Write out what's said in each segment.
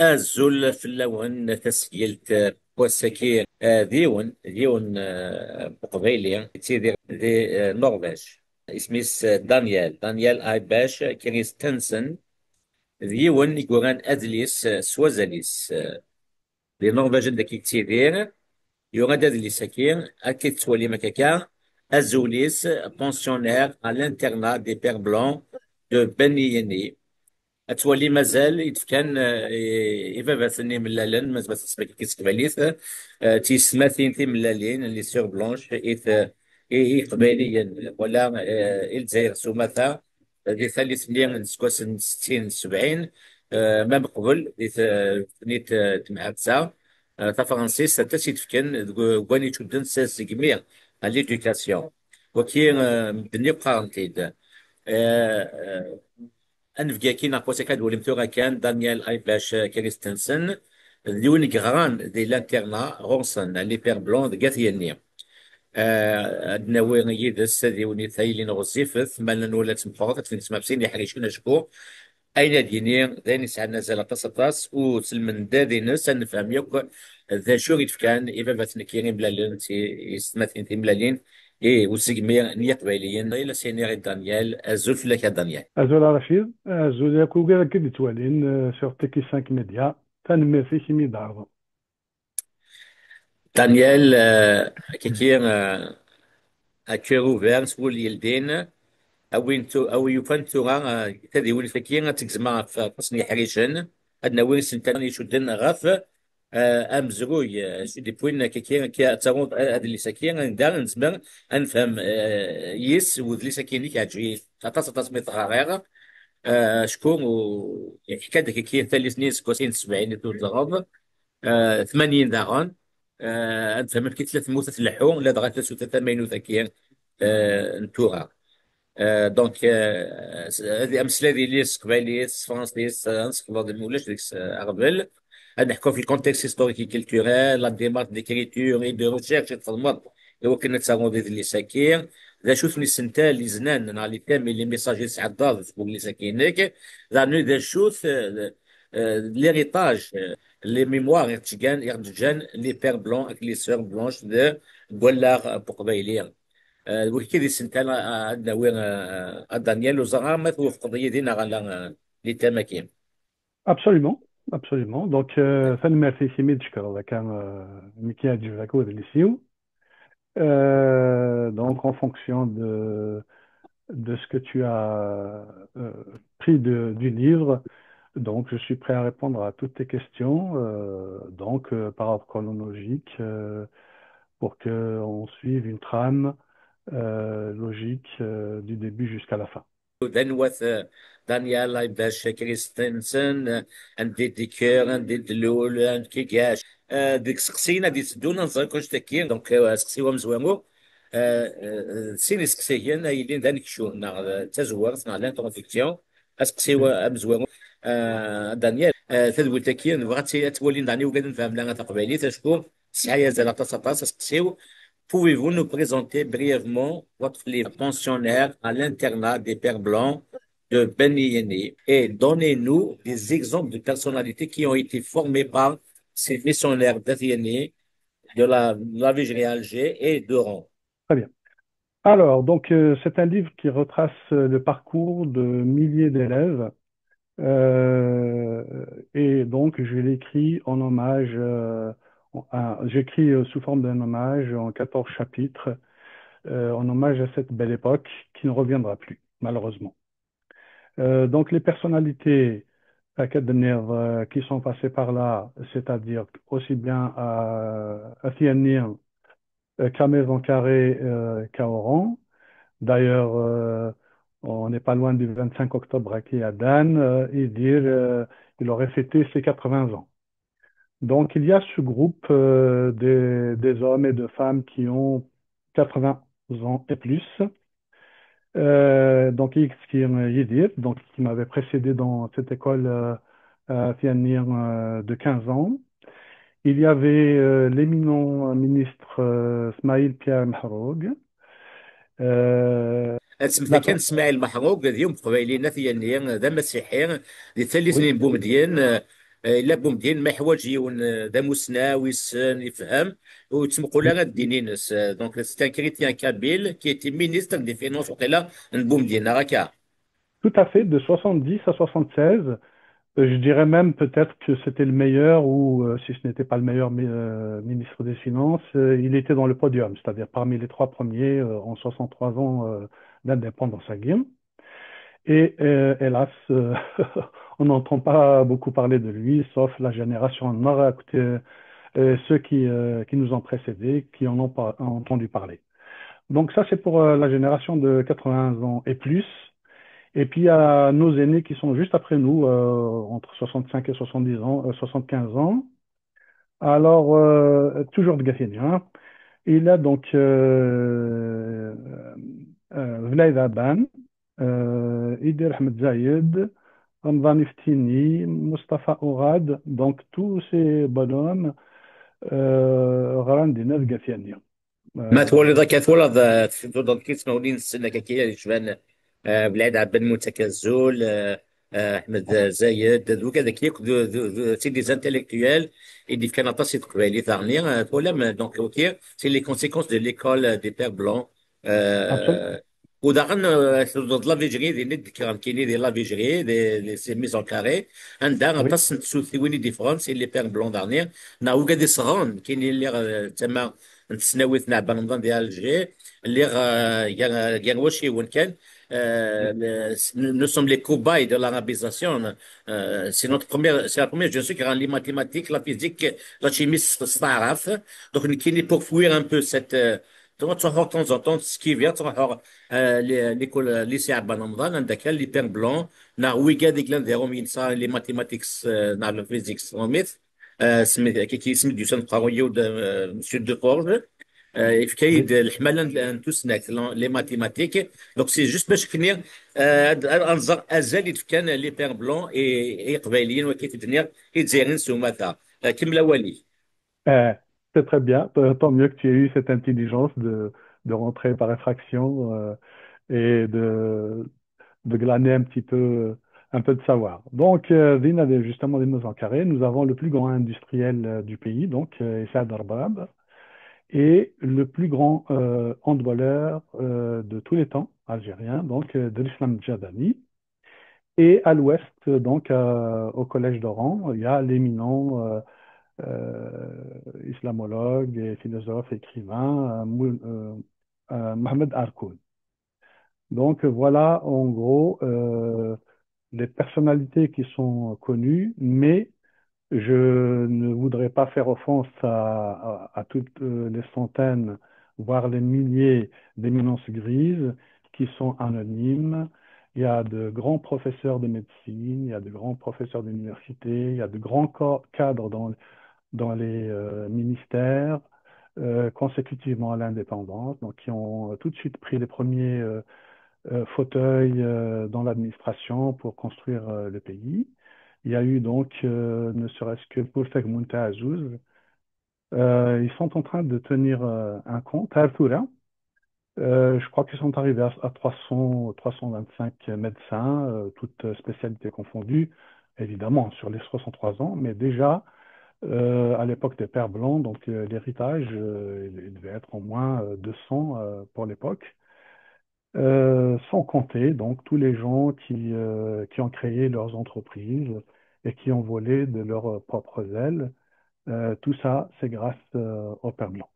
الزول في اللون تسجيلت بوسكير ديون بقبيليا تيدير دي نرويج اسميس دانيال اي باش كريستنسن ديون يقولان ادليس سوازاليس دي نرويج داكي تيدير يوغاد ادليس كين اكيد تولي مكاكا ازوليس بونسيونير à l'internat des pères blancs de بنيني اتولي مازال يتفكان إفافاسني ملالن مازال تسمك كيس كباليث تيسماثين تي ملالين اللي سيغ بلونش قباليا ولا الجزائر سوماثا دي ثالث لين سكوس 60 70 ما قبل دي نيت تمعكسا تا فرنسيس تا تيتفكان كواني تشدن ساس كمية ليدوكاسيون وكي مدني بقارنتيد انفجا كي ناقوس كاد ولم ثورا كان دانيال اي باش كريستنسن ديون غران دي لانترنا غونسن لي بير بلون دي غاثياني عندنا وين يدس ديوني ثايلين غوصيفث مالنا ولا تمفوض في نسمع بسين يحريشون شكو اين ديني ذاني سعنا زال تصطاس وسلمن دادي ناس نفهم يوك ذا شو كان اذا باتنا كيرين بلالين يستمثل في ملالين ايه وسيجمير نيت بايليين الى سينير دانيال الزلف لك دانيال Azul Rachid, Azul Yakouga Keditwalin sur TK5 Media, Tan Messi Kimidar. دانيال كثير أكير ouvert سول يلدين أو يفنتو تدي وين فكير تجمع في قصني حريشن أدنى وين سنتان يشدن غاف أمزروي دي بوين كثير كي أتعود هذا اللي سكين دار نسمع أنفهم يس وذلي سكيني كاجي تصميت غير شكون وحكاية كثير ثلاث نيس كوسين 70 دول الغرب 80 داغون فما كي ثلاث موثة اللحوم لا دغا 83 ذكيا نتوغا دونك هذه امثله ديال قبايليس فرنسيس نسقلو ولاش ديك اغبل نحكوا في الكونتكست هيستوريكي كولتوريل لا ديمارك ديكريتور اي دو ريشيرش تفضل هو كنا تصاغون ديال اللي ساكين ذا شوف لي سنتال اللي زنان نهار اللي تامي لي ميساج يسعد دار تقول اللي ساكينك ذا شوف ليريتاج لي ميموار يرتجان لي بير بلون اك لي سور بلونش دو ولا بقبايليه وكي دي سنتال عندنا وين دانيال وزغامت وفق قضيه دينا غالا لي تماكين. Absolument, absolument. Donc, Tan Messi Kimid, je crois, Mikia Djivako de l'Issiou. Donc, en fonction de ce que tu as pris du livre, donc je suis prêt à répondre à toutes tes questions, par ordre chronologique, pour qu'on suive une trame logique du début jusqu'à la fin. دنوث دانيال باش كريستنسن عندي ديكير عندي دلول عند كيكاش ديك سقسينا دي تدونا نصير كوش تكين دونك سقسيوا مزوامو سيني سقسيين يلين ذلك شو نا تزورت نا لانترونفيكسيون اسقسيوا مزوامو دانيال تدوي تكين بغات تولي داني وقاعد نفهم لنا تقبيلي تشكو سعيا زال تصاطاس اسقسيو Pouvez-vous nous présenter brièvement votre livre pensionnaire à l'internat des Pères Blancs de Beni et donnez-nous des exemples de personnalités qui ont été formées par ces missionnaires d'Athénée, de la Vigerie Alger et d'Oran. Très bien. Alors, donc, c'est un livre qui retrace le parcours de milliers d'élèves. Euh, et donc, je l'ai écrit en hommage, j'écris sous forme d'un hommage en 14 chapitres, en hommage à cette belle époque qui ne reviendra plus, malheureusement. Donc, les personnalités académiques qui sont passées par là, c'est-à-dire aussi bien à Thianir qu'à Maison Carrée, qu'à Oran. D'ailleurs, on n'est pas loin du 25 octobre à Dan, et dire il aurait fêté ses 80 ans. Donc, il y a ce groupe des hommes et de femmes qui ont 80 ans et plus. Donc, Yidir, donc, qui m'avait précédé dans cette école à Fianir de 15 ans. Il y avait l'éminent ministre Smaïl Pierre Mahroug. اسم كان D'accord. اسماعيل محروق اليوم قبيلين ثيانيين ذا مسيحيين ذي ثلاث Oui. سنين بومدين إلا بومدين ما يحوج يون ذا مسنا ويسن يفهم وتسمقوا لها الدينينس دونك سيت ان كريتيان كابيل كي تي مينيستر دي فينانس وقيلا بومدين هكا. Tout à fait, de 70 à 76. Je dirais même peut-être que c'était le meilleur, ou si ce n'était pas le meilleur ministre des Finances, il était dans le podium, c'est-à-dire parmi les trois premiers en 63 ans d'indépendance à Guillaume. Et hélas, on n'entend pas beaucoup parler de lui, sauf la génération Nora, ceux qui nous ont précédés, qui en ont pas entendu parler. Donc ça, c'est pour la génération de 80 ans et plus. Et puis il y a nos aînés qui sont juste après nous, entre 65 et 70 ans, 75 ans. Alors, toujours de Gaffiani, hein. Il a donc Velaïd Aban, Idir Ahmed Zayed, Ramzan Iftini, Mustafa Ourad, donc tous ces bonhommes, Gharandina de Gaffiani. ما Euh, تولد كثولة تولد كيس مولين السنة كي يشبان بلاد عبد المتكزول أحمد زايد ذوك هذاك سي دي انتيليكتويل اللي كان تصيد قبالي ثاني ولا دونك اوكي سي لي كونسيكونس دو ليكول دي بير بلون absolument. وداغن ضد لافيجري دي ند كاينين دي لافيجري دي سي ميز ان كاري عندها Oui. تصن تسوثي ويني ديفرونس اللي بير بلون دارنيير نا وكا دي صغان كاينين اللي تما نتسناويت نعبان نظام ديال الجزائر اللي كان واشي وين كان nous sommes les cobayes de l'arabisation. C'est la première génération qui rend les mathématiques, la physique, la chimie, staraf. Donc, qui est pour fuir un peu cette, de temps en temps, ce qui vient, l'école, lycée à Banamdan, عندك les pères blancs, na ouiga des glandes des romines, ça, les mathématiques, na la physique, smith, qui est du centre de Monsieur Deforge. في كايد Oui. الحمله نتوسناك لي ماتيماتيك دونك سي جوست باش فينير انظر ازال كان لي بير بلون اي قبايليين وكيف الدنيا يتزيرين سوماتا كمل ولي. Euh, c'est très bien. Tant mieux que tu aies eu cette intelligence de rentrer par effraction et de glaner un peu de savoir. Donc, Vin avait justement des mots en carré. Nous avons le plus grand industriel du pays, donc Issa Darbab, et le plus grand handballeur de tous les temps algérien, donc Drislam Djadani. Et à l'ouest, donc au collège d'Oran, il y a l'éminent islamologue et philosophe, écrivain, Mohamed Harkoun. Donc voilà en gros les personnalités qui sont connues, mais je ne voudrais pas faire offense à toutes les centaines, voire les milliers d'éminences grises qui sont anonymes. Il y a de grands professeurs de médecine, il y a de grands professeurs d'université, il y a de grands cadres dans les ministères consécutivement à l'indépendance, donc qui ont tout de suite pris les premiers fauteuils dans l'administration pour construire le pays. Il y a eu donc, ne serait-ce que Boulfek Azouz, ils sont en train de tenir un compte à Altoura. Je crois qu'ils sont arrivés à 300, 325 médecins, toutes spécialités confondues, évidemment sur les 63 ans, mais déjà à l'époque des Pères Blancs, donc l'héritage, il devait être au moins 200 pour l'époque, sans compter donc tous les gens qui ont créé leurs entreprises et qui ont volé de leurs propres ailes. Tout ça, c'est grâce aux Pères Blancs.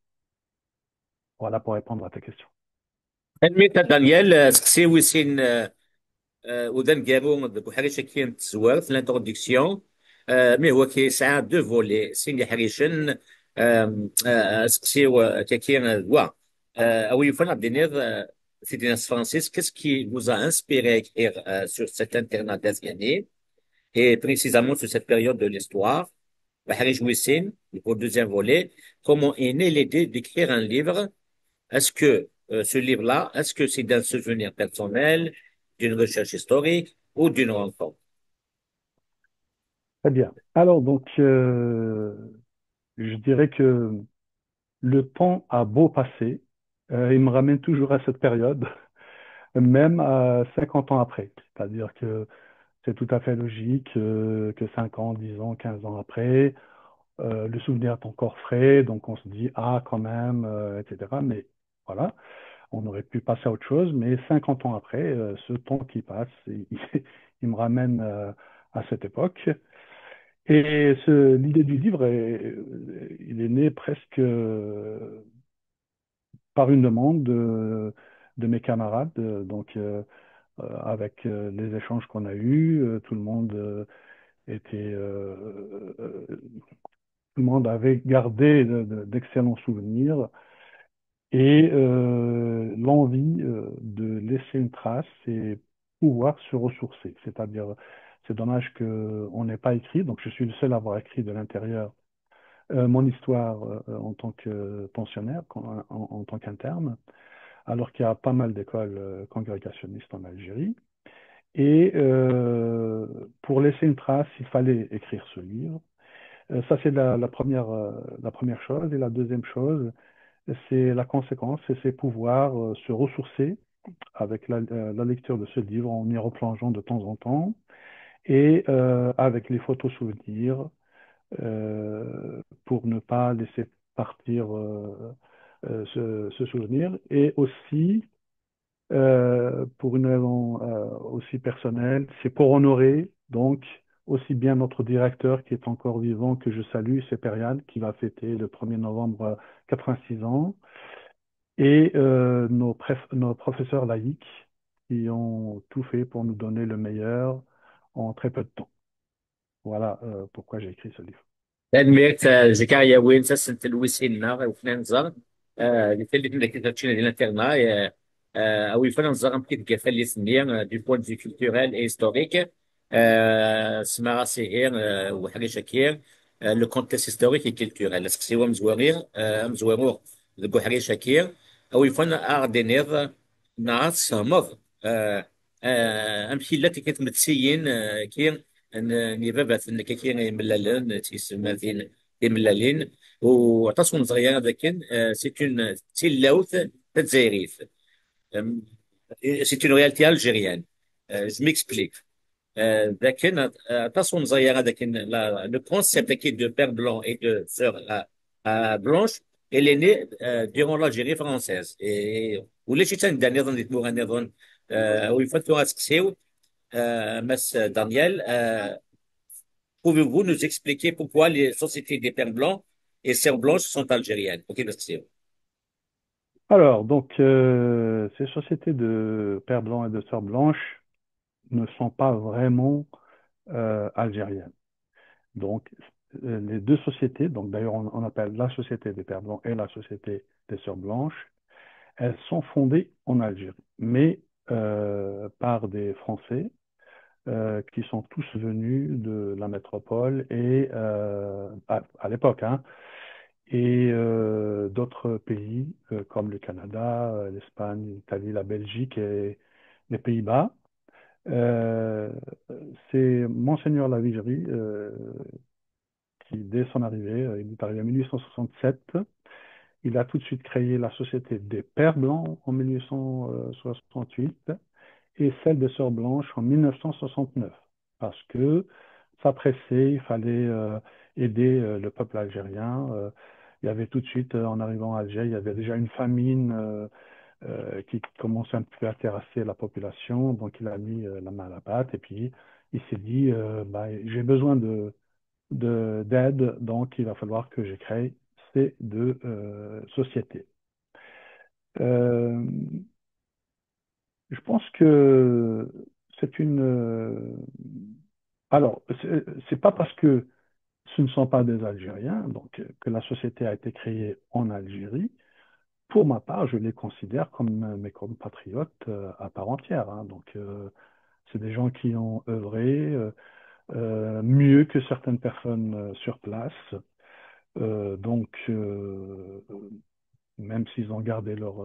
Voilà pour répondre à ta question. الميتا دانيال سكسي ويسين وذن قالوا بحاجه كاين تزوار في الانتروديكسيون مي هو كيسعى دو فولي سين حريشن سكسي كاين وا او يفنى دينير في دينير فرانسيس qu'est-ce qui vous a inspiré à écrire sur cet internat d'Azgani et précisément sur cette période de l'histoire بحريش ويسين pour le deuxième volet comment est née l'idée d'écrire un livre. Est-ce que ce livre-là, est-ce que c'est d'un souvenir personnel, d'une recherche historique ou d'une rencontre? Très bien. Alors donc, je dirais que le temps a beau passer, il me ramène toujours à cette période, même à 50 ans après. C'est-à-dire que c'est tout à fait logique que 5 ans, 10 ans, 15 ans après, le souvenir est encore frais, donc on se dit, ah, quand même, etc. Mais voilà, on aurait pu passer à autre chose, mais 50 ans après, ce temps qui passe, il me ramène à cette époque. Et l'idée du livre, il est né presque par une demande de mes camarades. Avec les échanges qu'on a eus, tout le monde était, tout le monde avait gardé d'excellents souvenirs et l'envie de laisser une trace et pouvoir se ressourcer. C'est-à-dire, c'est dommage qu'on n'ait pas écrit, donc je suis le seul à avoir écrit de l'intérieur mon histoire en tant que pensionnaire, en tant qu'interne, alors qu'il y a pas mal d'écoles congrégationnistes en Algérie. Et pour laisser une trace, il fallait écrire ce livre. Ça, c'est la première chose. Et la deuxième chose, c'est la conséquence, c'est pouvoir se ressourcer avec la lecture de ce livre en y replongeant de temps en temps et avec les photos souvenirs pour ne pas laisser partir ce souvenir. Et aussi, pour une raison aussi personnelle, c'est pour honorer donc aussi bien notre directeur qui est encore vivant, que je salue, c'est Periane, qui va fêter le 1er novembre 86 ans, et nos professeurs laïcs qui ont tout fait pour nous donner le meilleur en très peu de temps. Voilà pourquoi j'ai écrit ce livre. تنمية زكايا وين سنة الوسينة وفنان زار اللي من كتبتشينا ديال الانترنا أو يفنان زار مكيد كفال لي سنيا دو بوان دو كولتوريل اي هيستوريك سما سيهير وحاجة شكير لو كونتيست هيستوريك اي كولتوريل سقسيو مزوارير مزوارو دكو حاجة شكير أو يفن أردينير ناس مض أمشي التي كانت متسيين كي نيفابات كاين ملالين تيسمى ملالين وعطاسون صغيره لكن سيت تيلاوث تتزايريث سيت اون رياليتي الجيريان جو ميكسبليك لكن عطاسون صغيره لكن لو كونسيبت اكيد دو بير بلون اي دو سور بلونش elle est née durant l'Algérie française. Et ولا شي تندا نظن ديتموها نظن ويفتوا سكسيو مس دانيال pouvez-vous nous expliquer pourquoi les sociétés des Pères Blancs et Sœurs Blanches sont algériennes? Ok, merci. Alors, donc, ces sociétés de pères blancs et de sœurs blanches ne sont pas vraiment algériennes. Donc, les deux sociétés, donc d'ailleurs on appelle la société des pères blancs et la société des sœurs blanches, elles sont fondées en Algérie, mais par des Français qui sont tous venus de la métropole et à l'époque, hein, et d'autres pays comme le Canada, l'Espagne, l'Italie, la Belgique et les Pays-Bas. Euh, c'est Monseigneur Lavigérie qui, dès son arrivée, il est arrivé en 1867, il a tout de suite créé la Société des Pères Blancs en 1868 et celle des Sœurs Blanches en 1969, parce que ça pressait, il fallait aider le peuple algérien. Il y avait tout de suite, en arrivant à Alger, il y avait déjà une famine qui commençait un peu à terrasser la population, donc il a mis la main à la pâte et puis il s'est dit, bah, j'ai besoin d'aide, donc il va falloir que je crée ces deux sociétés. Euh, je pense que c'est une. Alors, c'est pas parce que ce ne sont pas des Algériens, donc que la société a été créée en Algérie. Pour ma part, je les considère comme mes compatriotes à part entière, hein. Donc, c'est des gens qui ont œuvré mieux que certaines personnes sur place. Même s'ils ont gardé leur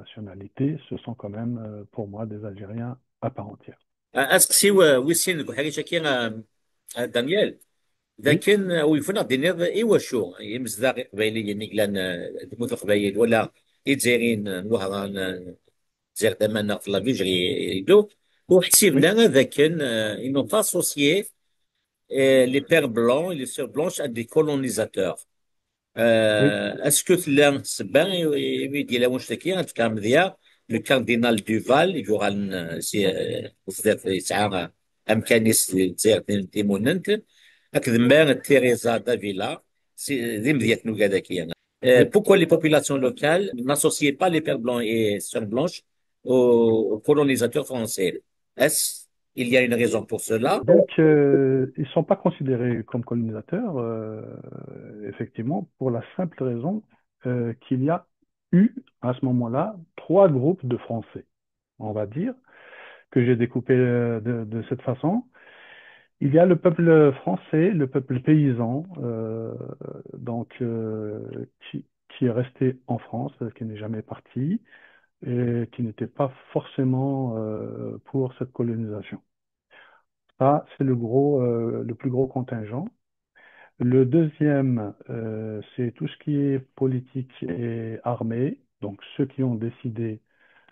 nationalité, ce sont quand même pour moi des Algériens à part entière. اسكسي ويسين حاجه شكينا دانيال Oui. لكن ويفنا دينير ايوا شو يمزداغ قبايلي نيكلان دموت القبايل ولا يتزيرين وهران زير دمانا في لافيجري يدو Oui, وحسبنا هذاك ils n'ont pas associé les pères blancs et les sœurs blanches à des colonisateurs. oui, Est-ce que تلا سبا يدي لا واش تاكي غتكام ديا لو كاردينال دوفال يغال سي بزاف يسعى امكانيس تزير تيموننت هكذا ما تيريزا دافيلا ذي مزيات نوكا ذاكيا. oui. Pourquoi les populations locales n'associaient pas les pères blancs et sœurs blanches aux colonisateurs français? Est-ce il y a une raison pour cela? Donc, ils ne sont pas considérés comme colonisateurs, effectivement, pour la simple raison qu'il y a eu, à ce moment-là, trois groupes de Français, on va dire, que j'ai découpé de cette façon. Il y a le peuple français, le peuple paysan, qui est resté en France, qui n'est jamais parti et qui n'était pas forcément pour cette colonisation. Ça, c'est le plus gros contingent. Le deuxième, c'est tout ce qui est politique et armée, donc ceux qui ont décidé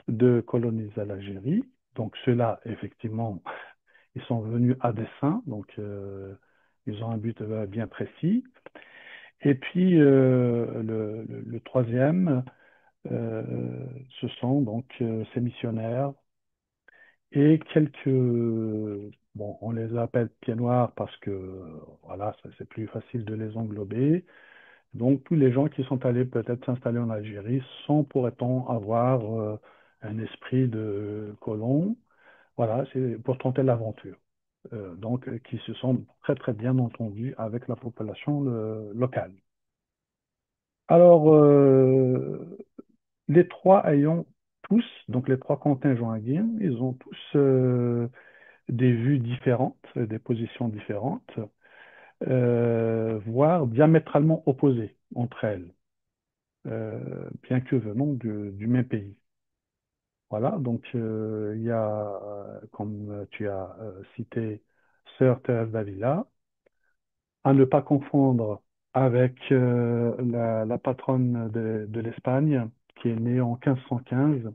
de coloniser l'Algérie. Donc ceux-là, effectivement, ils sont venus à dessein, donc ils ont un but bien précis. Et puis le troisième, euh, ce sont donc ces missionnaires et quelques, bon, on les appelle pieds noirs parce que voilà, c'est plus facile de les englober. Donc tous les gens qui sont allés peut-être s'installer en Algérie sans pour autant avoir un esprit de colon. Voilà, c'est pour tenter l'aventure. Qui se sont très très bien entendus avec la population locale. Alors, les trois ayant tous, donc les trois contingents aguerris, ils ont tous des vues différentes, des positions différentes, voire diamétralement opposées entre elles, bien que venant du même pays. Voilà, donc il y a, comme tu as cité, Sœur Thérèse d'Avila, à ne pas confondre avec la patronne de l'Espagne, qui est née en 1515.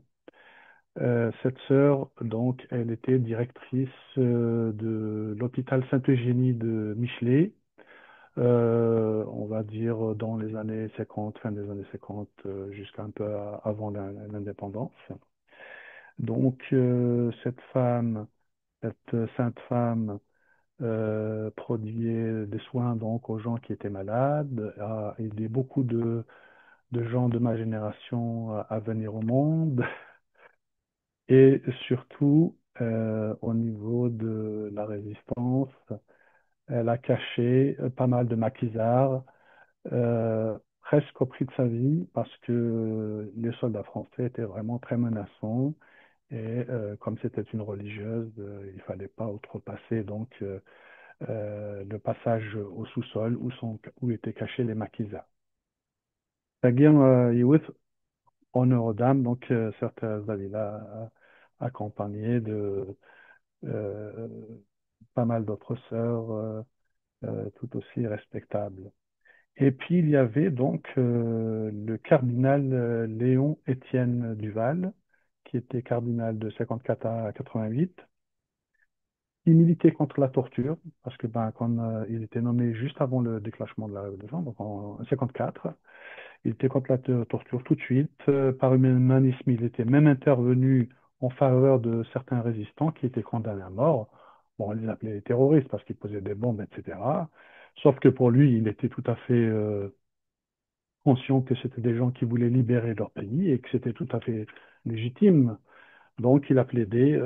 Cette sœur, donc, elle était directrice de l'hôpital Sainte-Eugénie de Michelet, on va dire dans les années 50, fin des années 50, jusqu'à un peu avant l'indépendance. Donc, cette femme, cette sainte femme, prodiguer des soins donc aux gens qui étaient malades, a aidé beaucoup de gens de ma génération à venir au monde et surtout au niveau de la résistance, elle a caché pas mal de maquisards presque au prix de sa vie parce que les soldats français étaient vraiment très menaçants et comme c'était une religieuse, il fallait pas outrepasser le passage au sous-sol où étaient cachés les maquisards. C'est-à-dire, Youth, honneur aux dames, donc Sœur Thérèse d'Avila accompagnée de euh, pas mal d'autres sœurs tout aussi respectables. Et puis il y avait donc le cardinal Léon Étienne Duval, qui était cardinal de 54 à 88. Il militait contre la torture, parce que ben, comme il était nommé juste avant le déclenchement de la Révolution, donc en 54, il était contre la torture tout de suite. Par humanisme, il était même intervenu en faveur de certains résistants qui étaient condamnés à mort. Bon, on les appelait les terroristes parce qu'ils posaient des bombes, etc. Sauf que pour lui, il était tout à fait conscient que c'était des gens qui voulaient libérer leur pays et que c'était tout à fait légitime. Donc, il a plaidé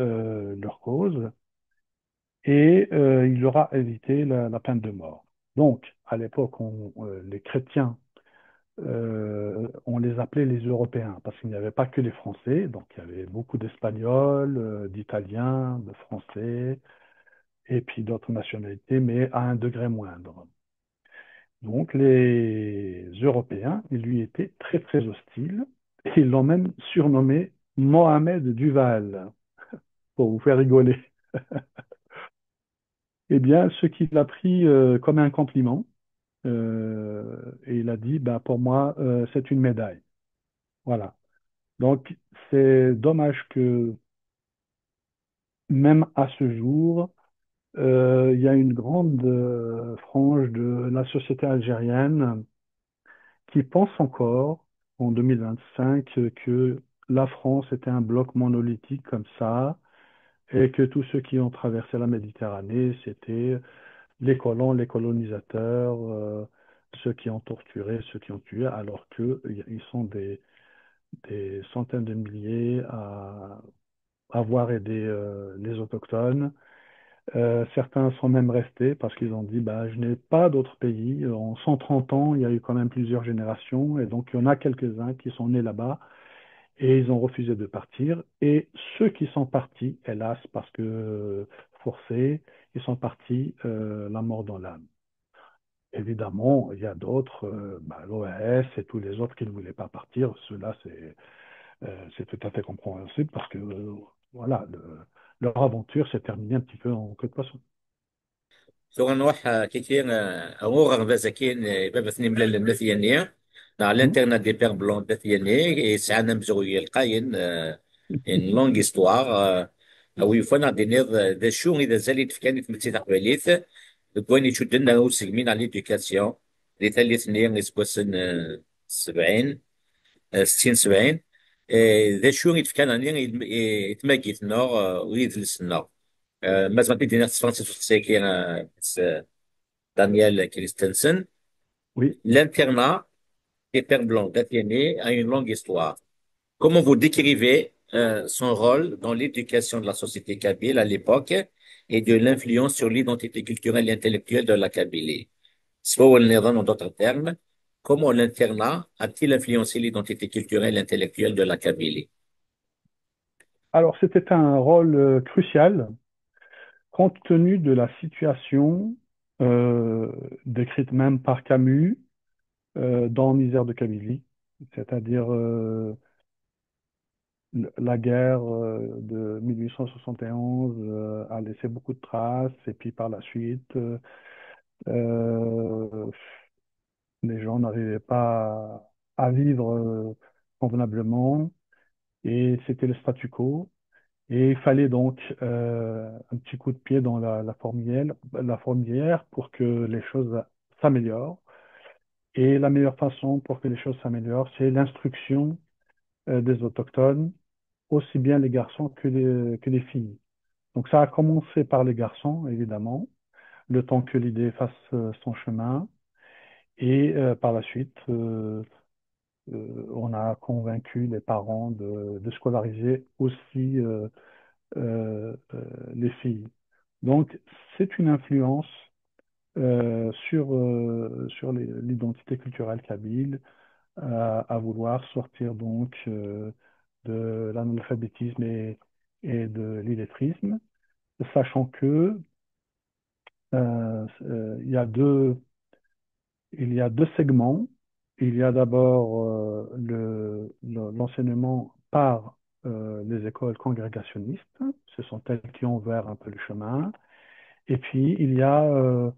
leur cause et il leur a évité la peine de mort. Donc, à l'époque, les chrétiens, on les appelait les Européens parce qu'il n'y avait pas que les Français, donc il y avait beaucoup d'Espagnols, d'Italiens, de Français et puis d'autres nationalités, mais à un degré moindre. Donc, les Européens, ils lui étaient très très hostiles et ils l'ont même surnommé Mohamed Duval pour vous faire rigoler. Eh bien, ce qu'il a pris comme un compliment, et il a dit, ben, pour moi, c'est une médaille. Voilà. Donc, c'est dommage que même à ce jour, il y a une grande frange de la société algérienne qui pense encore, en 2025, que la France était un bloc monolithique comme ça, et que tous ceux qui ont traversé la Méditerranée, c'était les colons, les colonisateurs, ceux qui ont torturé, ceux qui ont tué, alors qu'ils sont des centaines de milliers à avoir aidé les autochtones. Certains sont même restés parce qu'ils ont dit, bah, je n'ai pas d'autre pays. En 130 ans, il y a eu quand même plusieurs générations, et donc il y en a quelques-uns qui sont nés là-bas, et ils ont refusé de partir. Et ceux qui sont partis, hélas, parce que forcés, ils sont partis la mort dans l'âme. Évidemment, il y a d'autres, bah, l'OAS et tous les autres qui ne voulaient pas partir. Ceux-là, c'est tout à fait compréhensible parce que voilà, leur aventure s'est terminée un petit peu en queue de poisson. سوغا نوح كيكين أغوغا بازاكين بابثني ملال المثيانية نا Hmm. l'internat des pères blancs بثياني سعانا مزغوية القاين ان لونغ استوار أو يفنا دي نيض ذا شو إذا زالت في كانت متسي تقبليث كوين يشدنا وسجمين على ليدوكاسيون اللي ثالث نيان يسكوسن 70 60 70 ذا شو يتفكان يتماكي النار ويدلس النار مازال تدينا فرانسيس سيكي Daniel Christensen. Oui. L'internat des Pères Blancs d'Athénée a une longue histoire. Comment vous décrivez son rôle dans l'éducation de la société kabyle à l'époque et de l'influence sur l'identité culturelle et intellectuelle de la Kabylie? Soit en d'autres termes, comment l'internat a-t-il influencé l'identité culturelle et intellectuelle de la Kabylie? Alors, c'était un rôle crucial compte tenu de la situation euh, décrite même par Camus dans Misère de Kabylie, c'est-à-dire la guerre de 1871 a laissé beaucoup de traces, et puis par la suite, euh, les gens n'arrivaient pas à vivre convenablement, et c'était le statu quo. Et il fallait donc un petit coup de pied dans la fourmilière pour que les choses s'améliorent. Et la meilleure façon pour que les choses s'améliorent, c'est l'instruction des autochtones, aussi bien les garçons que les filles. Donc ça a commencé par les garçons, évidemment, le temps que l'idée fasse son chemin. Et par la suite, on a convaincu les parents de scolariser aussi les filles. Donc, c'est une influence sur l'identité culturelle kabyle à vouloir sortir donc de l'analphabétisme et de l'illettrisme, sachant que il y a deux segments. Il y a d'abord l'enseignement par les écoles congrégationnistes. Ce sont elles qui ont ouvert un peu le chemin. Et puis, il y a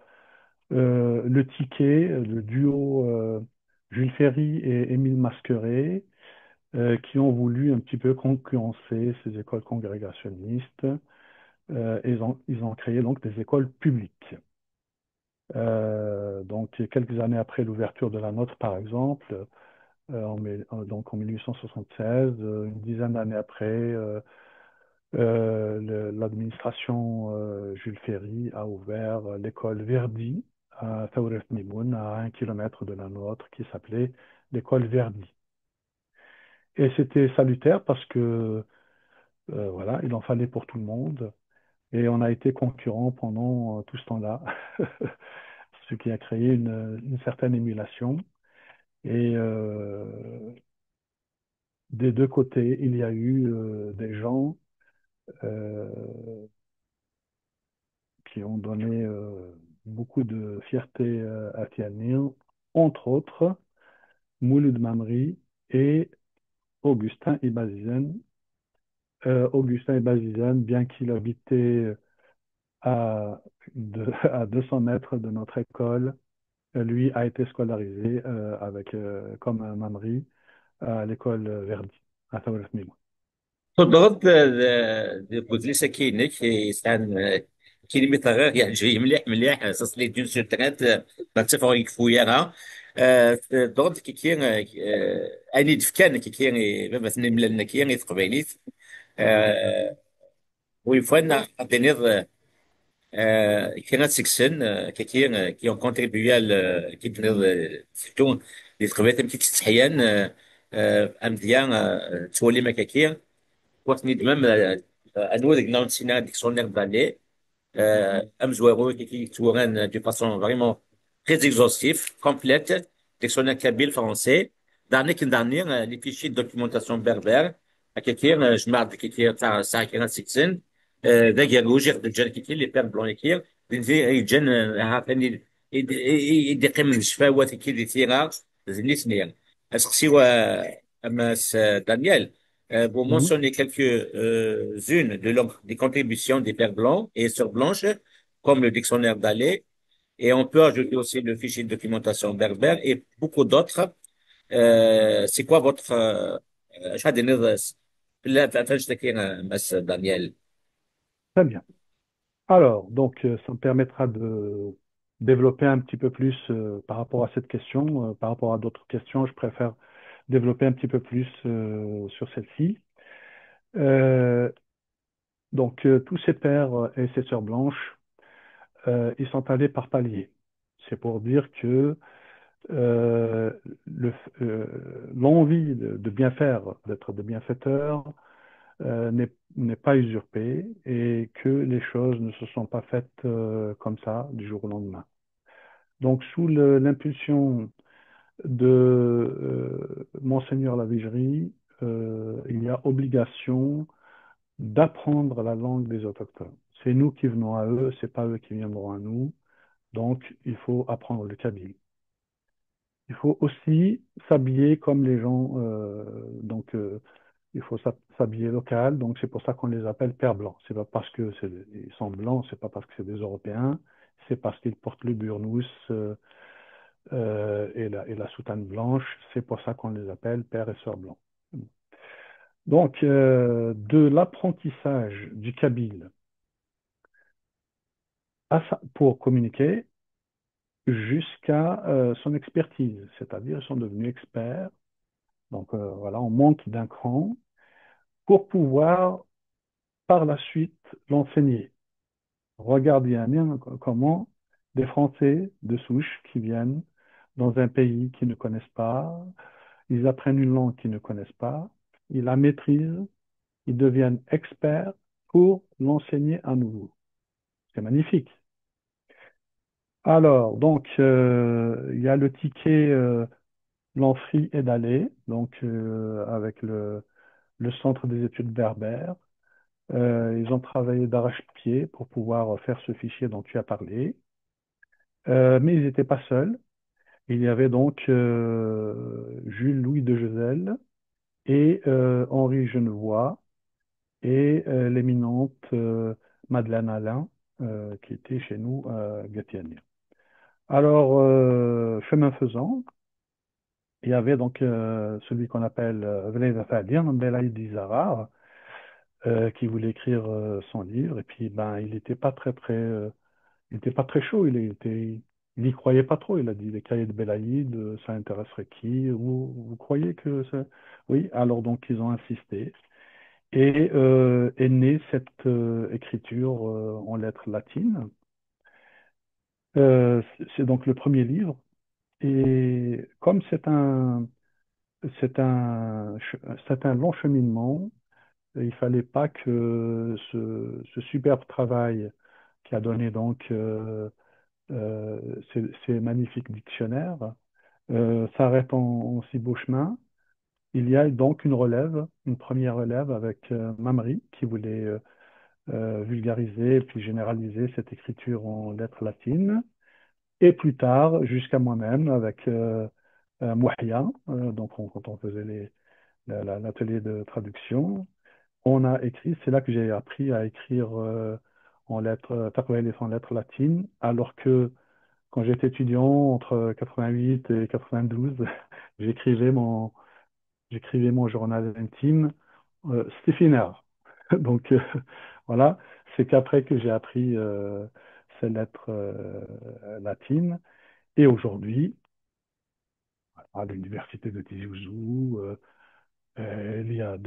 le ticket, le duo Jules Ferry et Émile Masqueret, qui ont voulu un petit peu concurrencer ces écoles congrégationnistes. Ils ont créé donc des écoles publiques. Donc, quelques années après l'ouverture de la nôtre, par exemple, donc en 1876, une dizaine d'années après, l'administration Jules Ferry a ouvert l'école Verdi à Taouref Mimoun, à 1 kilomètre de la nôtre, qui s'appelait l'école Verdi. Et c'était salutaire parce que voilà, il en fallait pour tout le monde. Et on a été concurrents pendant tout ce temps-là, ce qui a créé une certaine émulation. Et des deux côtés, il y a eu des gens euh, qui ont donné beaucoup de fierté à Tianjin, entre autres Mouloud Mamri et Augustin Ibazizen. Augustin Ibazizen, bien qu'il habitait à, à 200 mètres de notre école, lui a été scolarisé comme un Mamri à l'école Verdi, à Taouref Mimoun. تضرب البودليسة كاينك يسعن كاين ميطغير يعني جاي مليح مليح اساس لي دون سور ترانت ما تفاويك فوياها ضربت كي كاين اني دفكان كي كاين مثلا ملنا كاين تقبايليت ويفانا دينير كاين سكسن كي كاين كي اون كونتريبيو كي دينير سيتون لي تقبايلات كي تستحيان امديان تولي ما كاين وقت ندمم انو ديك ناون سينا ديك سونير بالي Amzouaro qui tourne de façon vraiment très exhaustive, complète, dictionnaire kabyle français. Dernier qui dernier, les fichiers de documentation berbère, à quelqu'un, je marque quelqu'un, ça, 46 d'ailleurs, rougir de gens qui les pères blancs qui, des gens, عارفين يدي قيم الشفاوة كي دي تيرا زني سنين. Est-ce que si Amas Daniel, vous Mhm. mentionnez quelques-unes des contributions des pères blancs et sœurs blanches, comme le dictionnaire d'Alais, et on peut ajouter aussi le fichier de documentation berbère et beaucoup d'autres. C'est quoi votre شحال لا فاش تكين مس دانيال. Très bien. Alors, donc, ça me permettra de développer un petit peu plus par rapport à cette question. Par rapport à d'autres questions, je préfère développer un petit peu plus sur celle-ci. Euh, donc, tous ces pères et ces sœurs blanches, ils sont allés par paliers. C'est pour dire que euh, le- euh, l'envie de bien faire, d'être de bienfaiteurs, n'est pas usurpée et que les choses ne se sont pas faites comme ça du jour au lendemain. Donc, sous l'impulsion de Monseigneur Lavigerie, il y a obligation d'apprendre la langue des autochtones. C'est nous qui venons à eux, c'est pas eux qui viendront à nous. Donc, il faut apprendre le kabyle. Il faut aussi s'habiller comme les gens. Donc, il faut s'habiller local. Donc, c'est pour ça qu'on les appelle pères blancs. C'est pas parce que ils sont blancs, c'est pas parce que c'est des Européens. C'est parce qu'ils portent le burnous et la soutane blanche. C'est pour ça qu'on les appelle pères et sœurs blancs. Donc, de l'apprentissage du kabyle pour communiquer jusqu'à son expertise, c'est-à-dire ils sont devenus experts. Donc, voilà, on monte d'un cran pour pouvoir par la suite l'enseigner. Regardez bien comment des Français de souche qui viennent dans un pays qu'ils ne connaissent pas, ils apprennent une langue qu'ils ne connaissent pas, ils la maîtrisent, ils deviennent experts pour l'enseigner à nouveau. C'est magnifique. Alors, donc, il y a le ticket Lanfry et Dalé, donc avec le Centre des études berbères. Ils ont travaillé d'arrache-pied pour pouvoir faire ce fichier dont tu as parlé. Mais ils n'étaient pas seuls. Il y avait donc Jules-Louis de Geselle et Henri Genevoix et l'éminente Madeleine Alain qui était chez nous à Gatineau. Alors, chemin faisant, il y avait donc celui qu'on appelle Velaïda Fadien, Belaïdi Zahar, qui voulait écrire son livre. Et puis, ben, il était pas très chaud. Il y croyait pas trop. Il a dit les cahiers de Belaïd, ça intéresserait qui? Vous croyez que ça? Oui. Alors donc, ils ont insisté. Et est née cette écriture en lettres latines. C'est donc le premier livre. Et comme c'est un, c'est un long cheminement, il fallait pas que ce superbe travail qui a donné donc euh, ces magnifiques dictionnaires s'arrête en si beau chemin. Il y a donc une relève, une première relève avec Mamry qui voulait vulgariser et puis généraliser cette écriture en lettres latines. Et plus tard, jusqu'à moi-même avec Mouhia, donc quand on faisait l'atelier de traduction, on a écrit, c'est là que j'ai appris à écrire en lettres, taqwel en lettres latines, alors que quand j'étais étudiant entre 88 et 92, j'écrivais mon journal intime Stiefiner. Donc, voilà, c'est qu'après que j'ai appris ces lettres latines. Et aujourd'hui, à l'université de Tizi Ouzou, il y a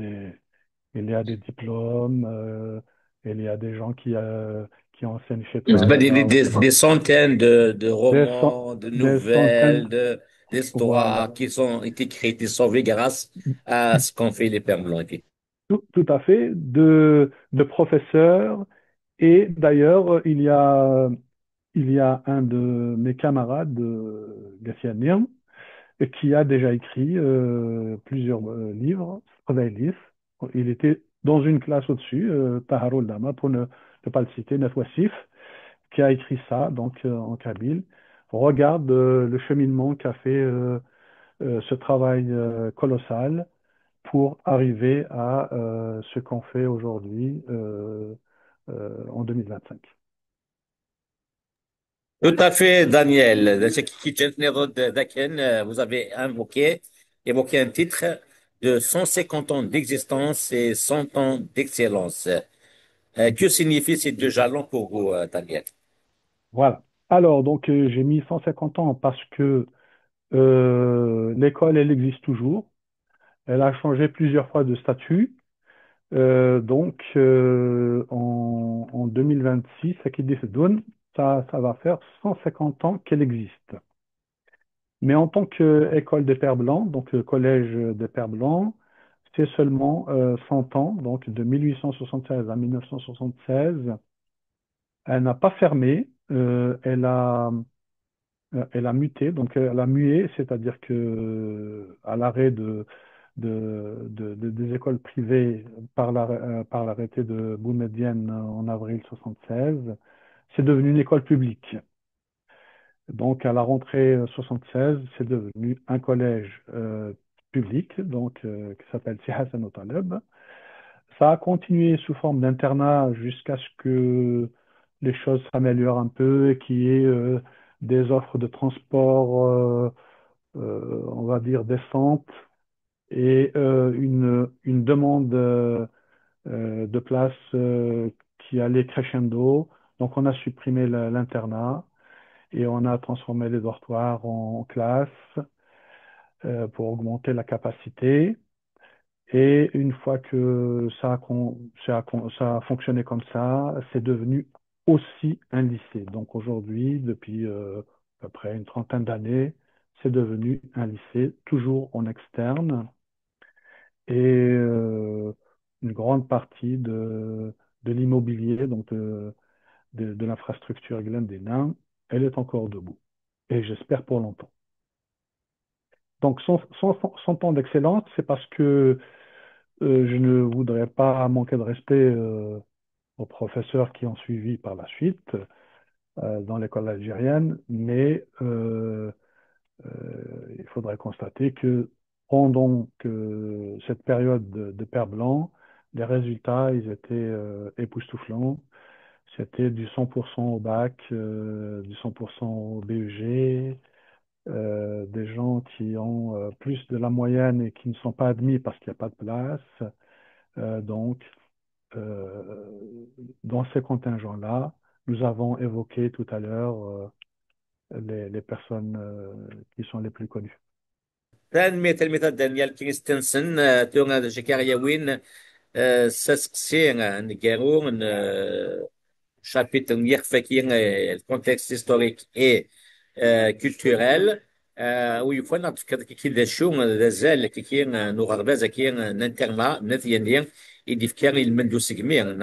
il y a des diplômes, il y a des gens qui enseignent chez Vous toi avez là-bas, des centaines de romans, de des centaines, nouvelles, d'histoires voilà. qui sont écrites et sauvées grâce à ce qu'ont fait les Pères Blancs. Tout à fait, de professeurs. Et d'ailleurs, il y a un de mes camarades, Gatien Nirm, qui a déjà écrit plusieurs livres, Travail. Il était dans une classe au-dessus, Taharul Lama, pour ne pas le citer, Nef Wassif, qui a écrit ça, donc en kabyle. Regarde le cheminement qu'a fait ce travail colossal pour arriver à ce qu'on fait aujourd'hui en 2025. Tout à fait, Daniel. Vous avez évoqué un titre de 150 ans d'existence et 100 ans d'excellence. Que signifient ces deux jalons pour vous, Daniel? Voilà. Alors, donc, j'ai mis 150 ans parce que l'école, elle existe toujours. Elle a changé plusieurs fois de statut. Donc, en 2026, à qui ça va faire 150 ans qu'elle existe. Mais en tant qu'école des Pères Blancs, donc collège des Pères Blancs, c'est seulement 100 ans, donc de 1876 à 1976. Elle n'a pas fermé, elle a muté, donc elle a mué, c'est-à-dire que à l'arrêt des écoles privées par l'arrêté de Boumedienne en avril 76, c'est devenu une école publique. Donc à la rentrée 76, c'est devenu un collège public, donc qui s'appelle Si Hassan Taleb. Ça a continué sous forme d'internat jusqu'à ce que les choses s'améliorent un peu et qu'il y ait des offres de transport, on va dire, décentes et une demande de place qui allait crescendo. Donc on a supprimé l'internat et on a transformé les dortoirs en classes pour augmenter la capacité. Et une fois que ça a fonctionné comme ça, c'est devenu aussi un lycée. Donc aujourd'hui, depuis à peu près une trentaine d'années, c'est devenu un lycée, toujours en externe. Et une grande partie de l'immobilier, donc de l'infrastructure Glen des Nains, elle est encore debout. Et j'espère pour longtemps. Donc 100 ans d'excellence, c'est parce que je ne voudrais pas manquer de respect aux professeurs qui ont suivi par la suite dans l'école algérienne, mais il faudrait constater que pendant que cette période de Père Blanc, les résultats, ils étaient époustouflants. C'était du 100% au bac, du 100% au BEG, des gens qui ont plus de la moyenne et qui ne sont pas admis parce qu'il n'y a pas de place. Donc, dans ces contingents-là, nous avons évoqué tout à l'heure les personnes qui sont les plus connues. تلميذ دانيال كريستنسن تونغ شكاريا وين ساسكسي نجارو chapitre le contexte historique et culturel où il faut qu'il des choses des ailes qui nous regardent qui n'interma n'attiennent et d'ifkar il mène du segment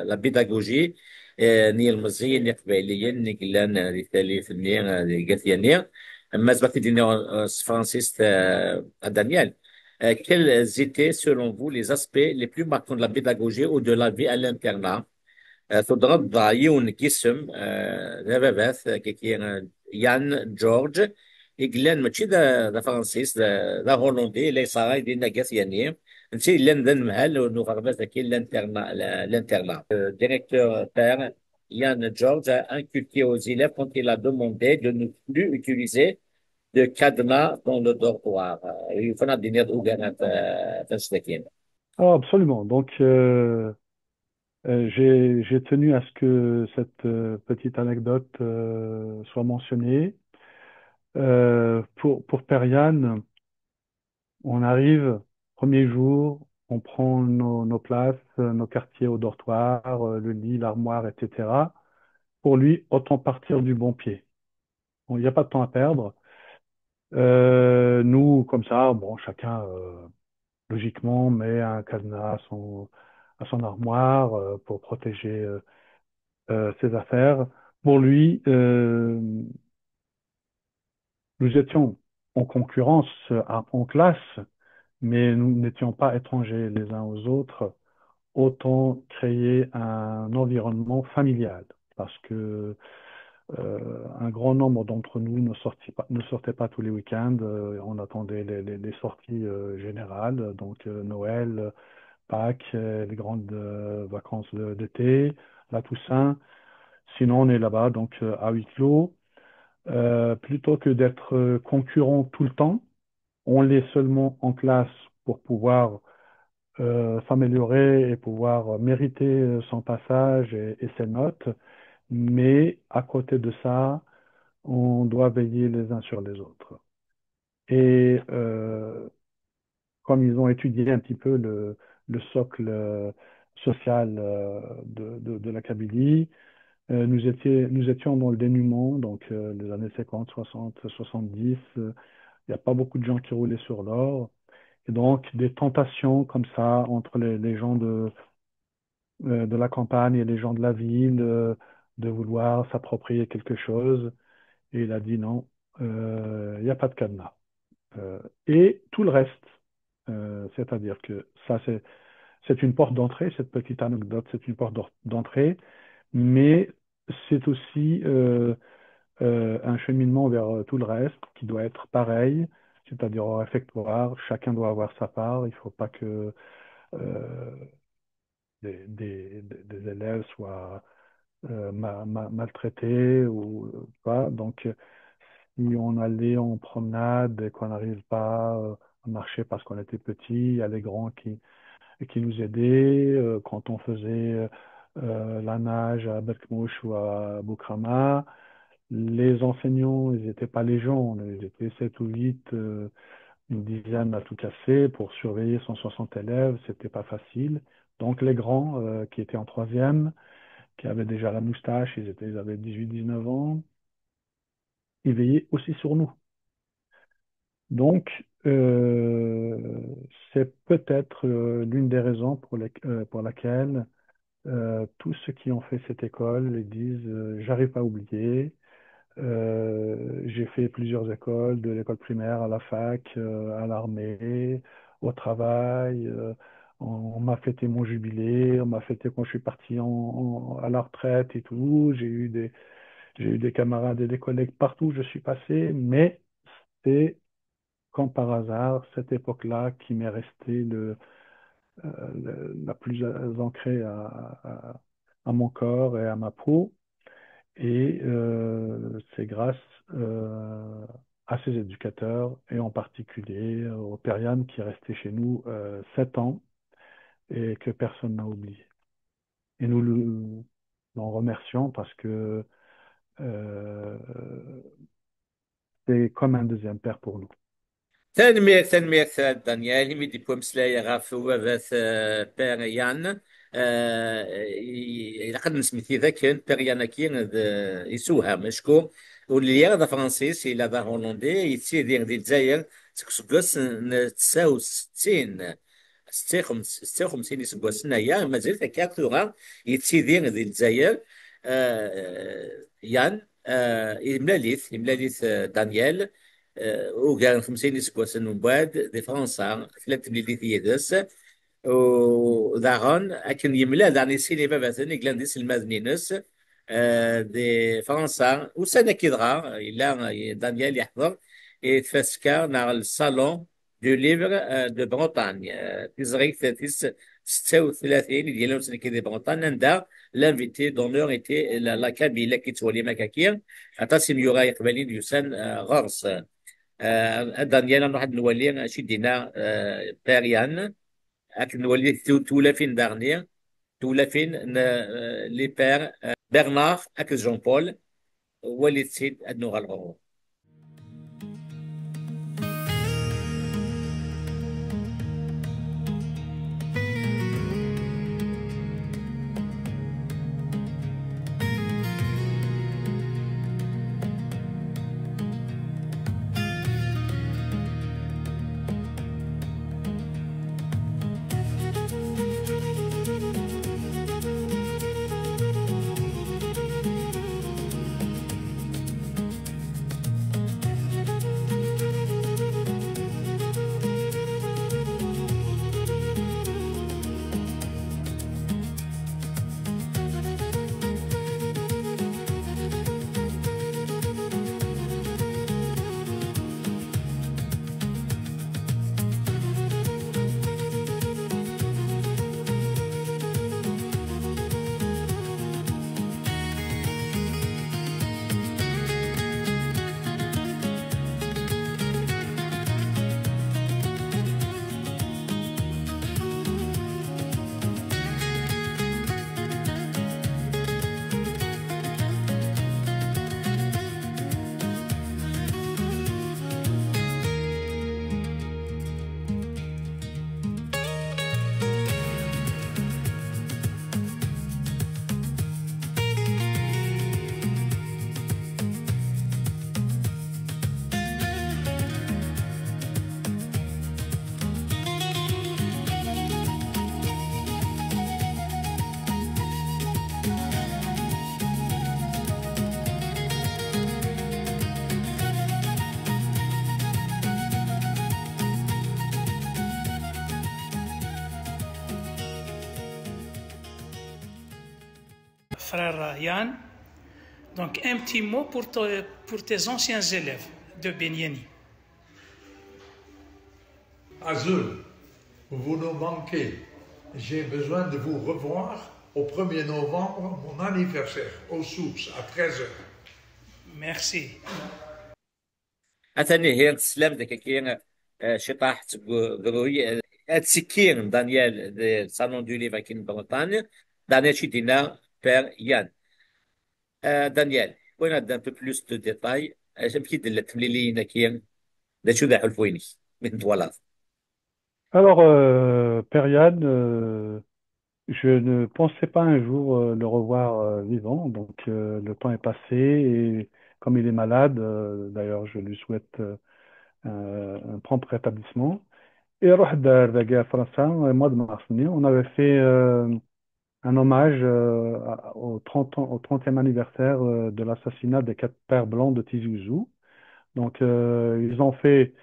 la pédagogie ni le mazin ni قبائليا ni كلان اللي في النير الجاثيانية أما زبط دينا Francis à Daniel quels étaient selon vous les aspects les plus marquants de la pédagogie ou de la vie à l'internat تضرب عيون جسم دابا بعث كي يان جورج إجلان ماشي ذا فرانسيس ذا هولندي اللي صار دينا كاس يعني نسي لان ذا المهل نو غربات كي l'internat. Le directeur père Yann George a inculqué aux élèves quand il a demandé de ne plus utiliser de cadenas dans le dortoir. Il faut dire au Ah, absolument. Donc, j'ai tenu à ce que cette petite anecdote soit mentionnée. Pour Periane, on arrive, premier jour, on prend nos places, nos quartiers au dortoir, le lit, l'armoire, etc. Pour lui, autant partir du bon pied. Bon, il n'y a pas de temps à perdre. Nous, comme ça, bon, chacun, logiquement, met un cadenas à son armoire pour protéger ses affaires. Pour lui, nous étions en concurrence en classe, mais nous n'étions pas étrangers les uns aux autres. Autant créer un environnement familial, parce que un grand nombre d'entre nous ne sortaient pas tous les week-ends. On attendait les sorties générales, donc Noël, Pâques, les grandes vacances d'été, la Toussaint. Sinon, on est là-bas, donc à huis clos. Plutôt que d'être concurrents tout le temps, on l'est seulement en classe pour pouvoir s'améliorer et pouvoir mériter son passage et ses notes. Mais à côté de ça, on doit veiller les uns sur les autres. Et comme ils ont étudié un petit peu le socle social de la Kabylie, nous étions dans le dénuement, donc les années 50, 60, 70. Il n'y a pas beaucoup de gens qui roulaient sur l'or. Et donc, des tentations comme ça entre les gens de la campagne et les gens de la ville, de vouloir s'approprier quelque chose. Et il a dit non, il n'y a pas de cadenas. Et tout le reste, c'est-à-dire que ça, c'est une porte d'entrée, cette petite anecdote, c'est une porte d'entrée, mais c'est aussi un cheminement vers tout le reste qui doit être pareil, c'est-à-dire au réfectoire, chacun doit avoir sa part, il ne faut pas que euh, des élèves soient maltraités ou pas. Donc, si on allait en promenade et qu'on n'arrive pas à marcher parce qu'on était petit, il y a les grands qui nous aidaient. Quand on faisait la nage à Berkmouche ou à Boukrama, les enseignants, ils n'étaient pas les gens, ils étaient 7 ou 8, une dizaine à tout casser pour surveiller 160 élèves, c'était pas facile. Donc les grands qui étaient en troisième, qui avaient déjà la moustache, ils avaient 18, 19 ans, ils veillaient aussi sur nous. Donc, c'est peut-être l'une des raisons pour laquelle tous ceux qui ont fait cette école ils disent j'arrive pas à oublier. J'ai fait plusieurs écoles, de l'école primaire à la fac, à l'armée, au travail. On m'a fêté mon jubilé, on m'a fêté quand je suis parti à la retraite et tout. J'ai eu des camarades et des collègues partout où je suis passé, mais c'est comme par hasard cette époque-là qui m'est restée la plus ancrée à mon corps et à ma peau. Et c'est grâce à ces éducateurs, et en particulier au Periane qui est resté chez nous 7 ans et que personne n'a oublié. Et l'en remercions parce que euh, c'est comme un deuxième père pour nous. تنمية دانيال هم يدي بومسلايا غاف وباث بيريان إذا قد نسميتي ذاك بيريان كي يسوها مشكو واللي هذا فرنسيس إلى ذا هولندي يتسيدي دي الجزائر سكسكوس تساو ستين ستة وخمسين يسكوس هنايا مازال كاكتوغا يتسيدي دي الجزائر يان يملاليث دانيال وكان 50 يسكواسن من بعد دي فرنسا ثلاث مليون يدس وداغون أكن يملا داني السينما مثلا كلان دي سلماذنينس دي فرنسا وسنة كيدغا إلا دانيال يحضر يتفسكا نار الصالون دو ليفر دو بريطانيا في زغيك ثلاثيس 36 ديال سنة كي دي بريطانيا ندا لانفيتي دونور ايتي لا كابيلا كي تولي مكاكيا عطا سيميورا يقبلين يوسان غرس دانيال واحد الولي شي دينا باريان نولي تولافين دارنيا تولافين لي بير برنار اك جون بول وليد سيد ادنو غالغو. Frère Yann, donc un petit mot pour tes anciens élèves de Benyani. Azul, vous nous manquez. J'ai besoin de vous revoir au 1er novembre, mon anniversaire, aux sources, à 13h. Merci. أثني هي السلام ذاك كين شطاح قروي أتسكين دانيال صالون دو ليفر كين بريطانيا دانيال شي دينا بير يان. دانيال وين هذا ان بو بلوس دو ديتاي اش بكي دلت مليلينا كين دا شو ذا حلفويني من طوالات. Alors, Père Yann, je ne pensais pas un jour le revoir vivant, donc le temps est passé et comme il est malade, d'ailleurs je lui souhaite un prompt rétablissement. Et واحد الرجاء فرنسا mois de mars dernier, on avait fait un hommage au 30 ans, au 30e anniversaire de l'assassinat des quatre pères blancs de Tizi Ouzou. Donc, ils ont fait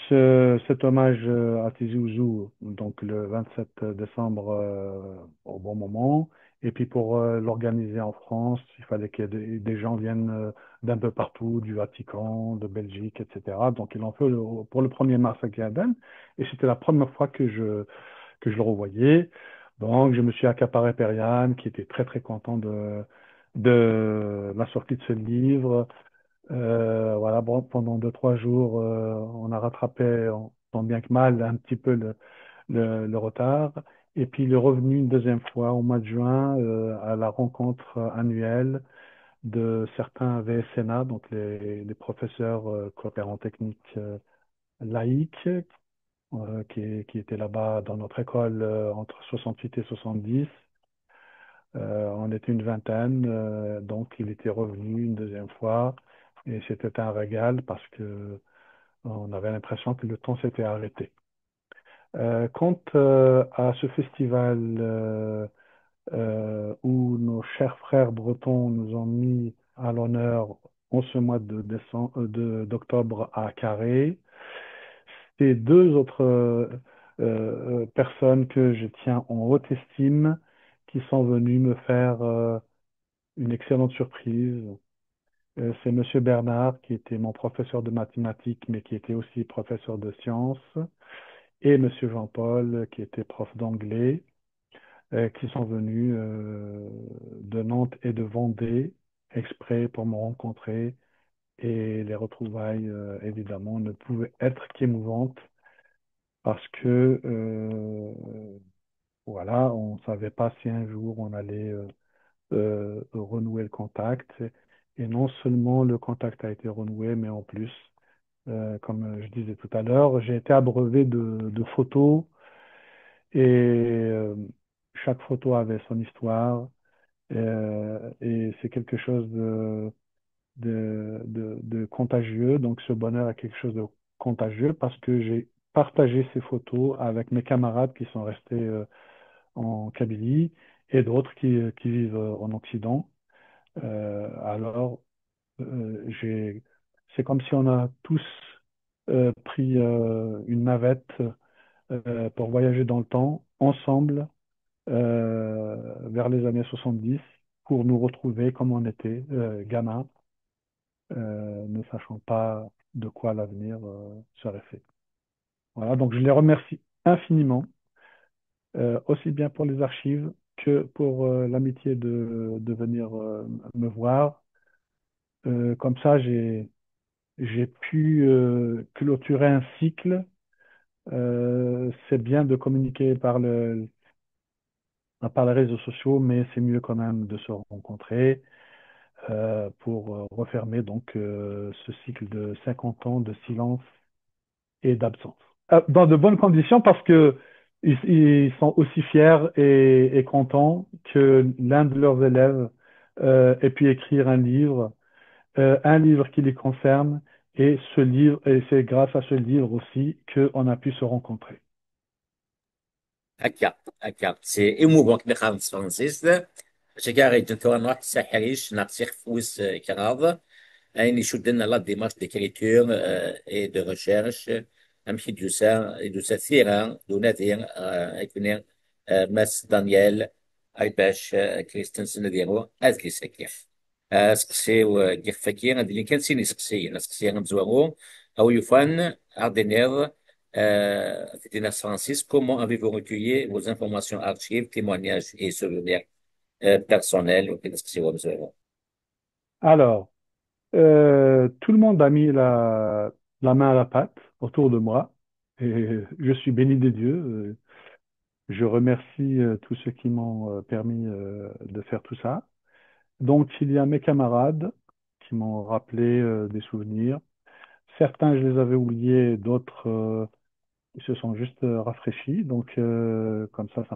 cet hommage à Tizi Ouzou donc le 27 décembre au bon moment. Et puis pour l'organiser en France, il fallait que des gens viennent d'un peu partout, du Vatican, de Belgique, etc. Donc ils l'ont fait pour le 1er mars à Gaden. Et c'était la première fois que je le revoyais. Donc je me suis accaparé Periane, qui était très très content de la sortie de ce livre. Voilà, bon, pendant 2, 3 jours, on a rattrapé, tant bien que mal, un petit peu le retard. Et puis, il est revenu une deuxième fois au mois de juin à la rencontre annuelle de certains VSNA, donc les professeurs coopérants techniques laïcs, qui étaient là-bas dans notre école entre 68 et 70. On était une vingtaine, donc il était revenu une deuxième fois et c'était un régal parce que on avait l'impression que le temps s'était arrêté. Quant à ce festival où nos chers frères bretons nous ont mis à l'honneur en ce mois d'octobre à Carré, c'est deux autres personnes que je tiens en haute estime qui sont venues me faire une excellente surprise. C'est Monsieur Bernard, qui était mon professeur de mathématiques, mais qui était aussi professeur de sciences, et Monsieur Jean-Paul, qui était prof d'anglais, qui sont venus de Nantes et de Vendée, exprès pour me rencontrer. Et les retrouvailles, évidemment, ne pouvaient être qu'émouvantes. parce que voilà, on ne savait pas si un jour on allait renouer le contact. Et non seulement le contact a été renoué, mais en plus, comme je disais tout à l'heure, j'ai été abreuvé de photos et chaque photo avait son histoire. Et c'est quelque chose de contagieux. Donc ce bonheur est quelque chose de contagieux parce que j'ai partagé ces photos avec mes camarades qui sont restés en Kabylie et d'autres qui vivent en Occident. Alors, c'est comme si on a tous pris une navette pour voyager dans le temps ensemble vers les années 70 pour nous retrouver comme on était, gamins, ne sachant pas de quoi l'avenir serait fait. Voilà, donc je les remercie infiniment, aussi bien pour les archives que pour l'amitié de venir me voir. Comme ça, j'ai pu clôturer un cycle. C'est bien de communiquer par les réseaux sociaux, mais c'est mieux quand même de se rencontrer pour refermer donc ce cycle de 50 ans de silence et d'absence. Dans de bonnes conditions parce que ils sont aussi fiers et contents que l'un de leurs élèves ait pu écrire un livre qui les concerne, et ce livre, et c'est grâce à ce livre aussi qu'on a pu se rencontrer. هكا هكا سي ايموفون كي خالص فرانسيس شكاري جنتو نوع ساحريش ناقصي خفوس كراض أين يشدنا لا ديمارش ديكريتور اي دو ريشيرش امشي دوسا ثيرا دوناتير اكنير ماس دانيال اي باش كريستنسن ديرو اذكي سكيف سقسيو كيف فكير هاد اللي كان سيني سقسي مزوارو او يفان اردينير Fédénas Francis, comment avez-vous recueilli vos informations, archives, témoignages et souvenirs personnels? Alors, tout le monde a mis la main à la pâte autour de moi, et je suis béni des dieux. Je remercie tous ceux qui m'ont permis de faire tout ça. Donc, il y a mes camarades qui m'ont rappelé des souvenirs. Certains, je les avais oubliés, d'autres, ils se sont juste rafraîchis. Donc, comme ça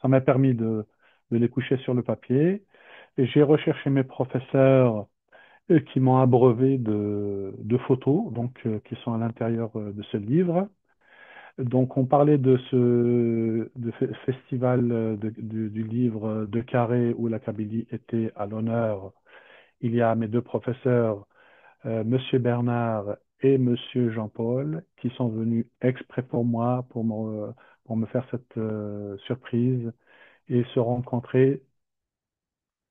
m'a permis de les coucher sur le papier. Et j'ai recherché mes professeurs qui m'ont abreuvé de photos, donc, qui sont à l'intérieur de ce livre. Donc, on parlait de festival du livre de Carré où la Kabylie était à l'honneur. Il y a mes deux professeurs, Monsieur Bernard et Monsieur Jean-Paul, qui sont venus exprès pour moi, pour me faire cette surprise et se rencontrer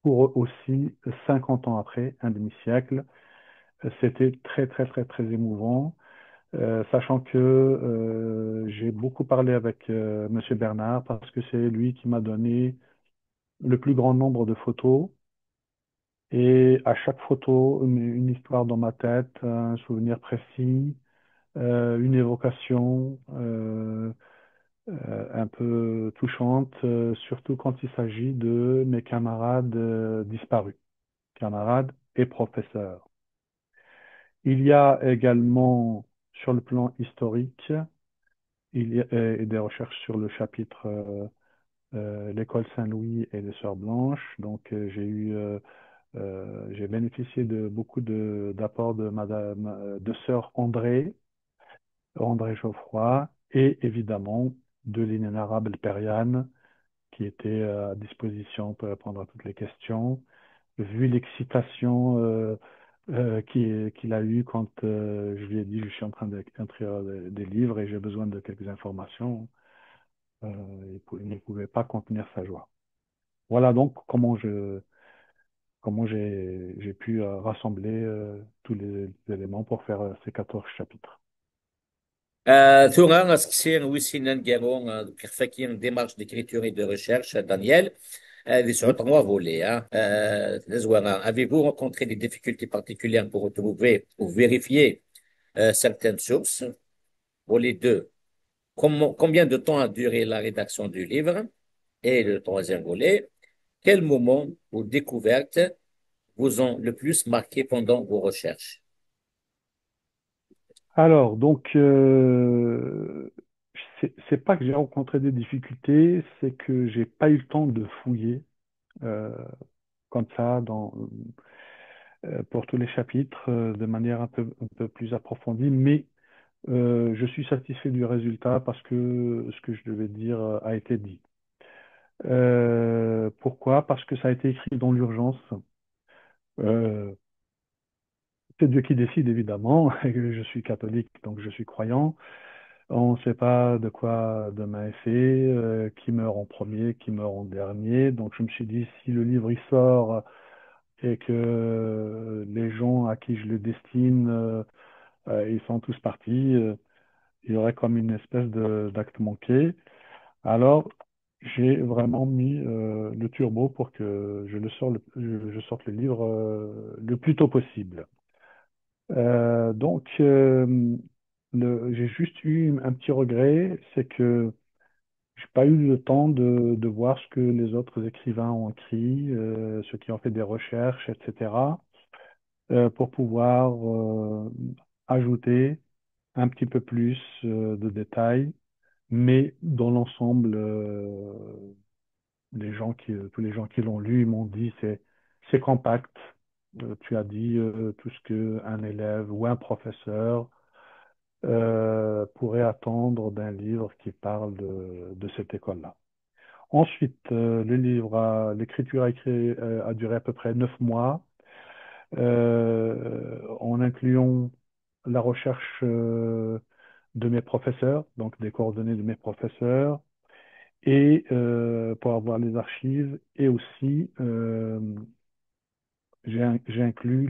pour eux aussi 50 ans après, un demi-siècle. C'était très, très, très, très émouvant. Sachant que j'ai beaucoup parlé avec Monsieur Bernard parce que c'est lui qui m'a donné le plus grand nombre de photos. Et à chaque photo, une histoire dans ma tête, un souvenir précis, une évocation un peu touchante, surtout quand il s'agit de mes camarades disparus, camarades et professeurs. Il y a également, sur le plan historique, il y a des recherches sur le chapitre l'école Saint-Louis et les Sœurs Blanches. Donc, j'ai bénéficié de beaucoup d'apports de Madame, de Sœur André Geoffroy, et évidemment de l'inénarrable Periane, qui était à disposition pour répondre à toutes les questions. Vu l'excitation qu'il a eue quand je lui ai dit je suis en train d'écrire des livres et j'ai besoin de quelques informations, il ne pouvait pas contenir sa joie. Voilà donc comment j'ai pu rassembler tous les éléments pour faire ces 14 chapitres. ثورا سكسير ويسينا نقالو كيف démarche d'écriture et de recherche, Daniel. Des sur trois volets. Hein. Avez-vous rencontré des difficultés particulières pour retrouver ou vérifier certaines sources? Volet 2. Combien de temps a duré la rédaction du livre? Et le troisième volet, quels moments ou découvertes vous ont le plus marqué pendant vos recherches? Alors, donc, c'est pas que j'ai rencontré des difficultés, c'est que j'ai pas eu le temps de fouiller euh, comme ça pour tous les chapitres de manière un peu plus approfondie, mais je suis satisfait du résultat parce que ce que je devais dire a été dit. Pourquoi? Parce que ça a été écrit dans l'urgence. Euh, c'est Dieu qui décide, évidemment. Je suis catholique, donc je suis croyant. On ne sait pas de quoi demain est fait, qui meurt en premier, qui meurt en dernier. Donc je me suis dit, si le livre il sort et que les gens à qui je le destine, ils sont tous partis, il y aurait comme une espèce d'acte manqué. Alors, j'ai vraiment mis le turbo pour que je sorte le livre le plus tôt possible. Donc, j'ai juste eu un petit regret, c'est que j'ai pas eu le temps de voir ce que les autres écrivains ont écrit, ceux qui ont fait des recherches, etc., pour pouvoir ajouter un petit peu plus de détails. Mais dans l'ensemble, tous les gens qui l'ont lu ils m'ont dit c'est compact. Tu as dit tout ce qu'un élève ou un professeur pourrait attendre d'un livre qui parle de cette école-là. Ensuite, l'écriture a duré à peu près 9 mois, en incluant la recherche de mes professeurs, donc des coordonnées de mes professeurs, et pour avoir les archives, et aussi j'ai inclus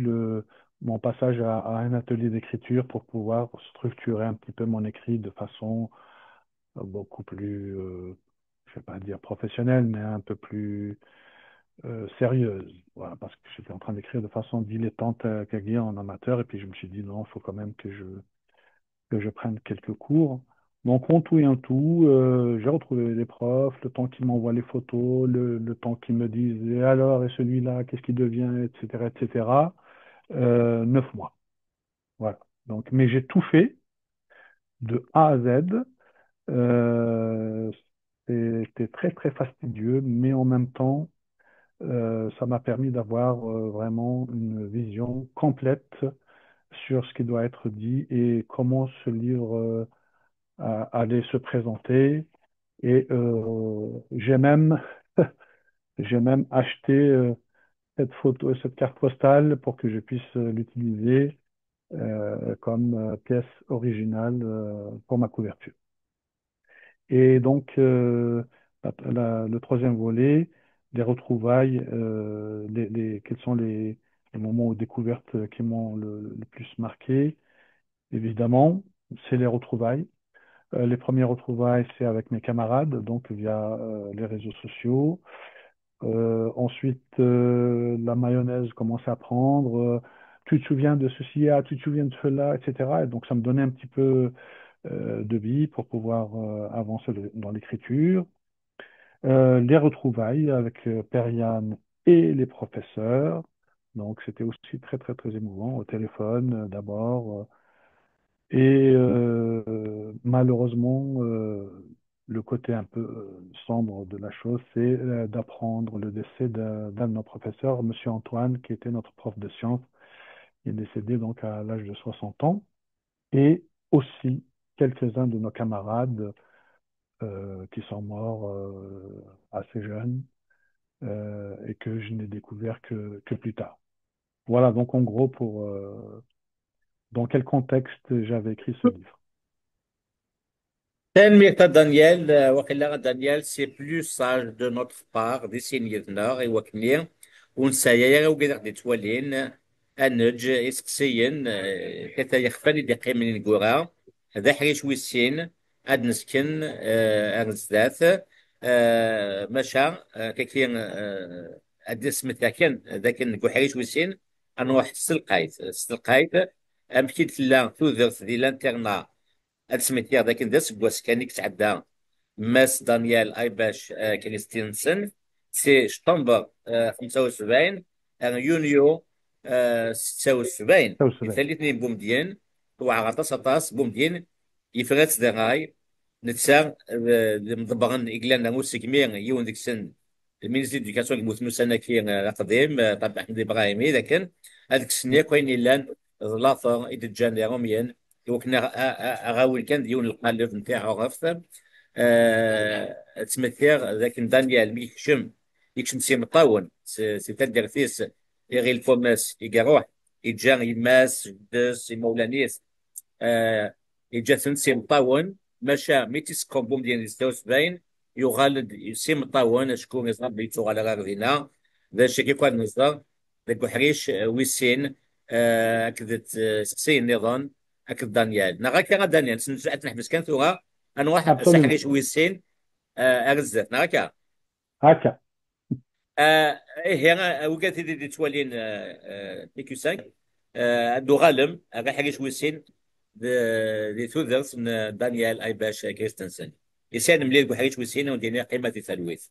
mon passage à un atelier d'écriture pour pouvoir structurer un petit peu mon écrit de façon beaucoup plus, je vais pas dire professionnelle, mais un peu plus sérieuse. Voilà, parce que j'étais en train d'écrire de façon dilettante en amateur, et puis je me suis dit non, il faut quand même que je prenne quelques cours. Donc, en tout et en tout, j'ai retrouvé les profs, le temps qu'ils m'envoient les photos, le temps qu'ils me disent, et alors, et celui-là, qu'est-ce qu'il devient, etc., etc. 9 mois. Voilà. Donc, mais j'ai tout fait de A à Z. Euh, C'était très, très fastidieux, mais en même temps, ça m'a permis d'avoir vraiment une vision complète sur ce qui doit être dit et comment ce livre allait se présenter. Et j'ai même acheté cette carte postale pour que je puisse l'utiliser comme pièce originale pour ma couverture. Et donc, le troisième volet, les retrouvailles, quels sont les moments ou découvertes qui m'ont le plus marqué? Évidemment, c'est les retrouvailles. Les premières retrouvailles, c'est avec mes camarades, donc via les réseaux sociaux. Ensuite, la mayonnaise commençait à prendre. Tu te souviens de ceci, ah, tu te souviens de cela, etc. Et donc, ça me donnait un petit peu de billes pour pouvoir avancer dans l'écriture. Les retrouvailles avec Periane et les professeurs. Donc, c'était aussi très, très, très émouvant au téléphone d'abord. Et malheureusement, le côté un peu sombre de la chose, c'est d'apprendre le décès d'un de nos professeurs, Monsieur Antoine, qui était notre prof de sciences. Il est décédé donc à l'âge de 60 ans. Et aussi quelques-uns de nos camarades qui sont morts assez jeunes et que je n'ai découvert que plus tard. Voilà donc en gros pour dans quel contexte j'avais écrit ce livre. Ten Daniel, وقيلا دانيال سي بلوس ساج دو نوتر بار دي سينيورنا غيوا كني ونسايا وكذا غادي توالين انج اسقسيين كتا يخفاني دي قيمين نقورا هذا حريش ويسين اد نسكن ارزدات ماشا كاكين اد سميتا كان ذاك نقول حريش ويسين انوح السلقايت امشيت لا تودرت دي الانترنا هاد سميتيغ ذاك ذا سكواس كان يتعدى ماس دانيال ايباش كريستينسن سي شطنبر 75 يونيو 76 76. يثالي اثنين بومدين وعغطاس اطاس بومدين يفرات دغاي نتسا مضبغن إقلانا موسيقى يون ديك السن المينيستر ديكاسيون كيموت سنة كي القديم طبعا أحمد إبراهيمي لكن هذيك السنة كاين إلان ظلافة إذا جان روميان وكنا أغاول كان ديون القالب نتاعو غفت تمثير ذاك دانيال مي يكشم سي مطاون سي تدير فيس يغي الفوماس يقروح يجا يماس جدس يمولانيس يجا سي مطاون ماشا ميتيس كومبوم ديال 76 يغالد سي مطاون شكون يصاب بيتو على غاردينا ذا الشيء كيف نصدر ذاك بحريش ويسين اكدت سقسي النظام اكد دانيال نغا كان دانيال سنجعت نحبس كان ثورة انواع Absolument. سحريش ويسين ارزت نغا كان هكا. ايه انا وقالت دي توالين بيكو 5 دو غالم غا حريش ويسين دي ثوذرز دانيال اي باش كريستنسن يسان مليل بحريش ويسين ودينا قيمة ثلويث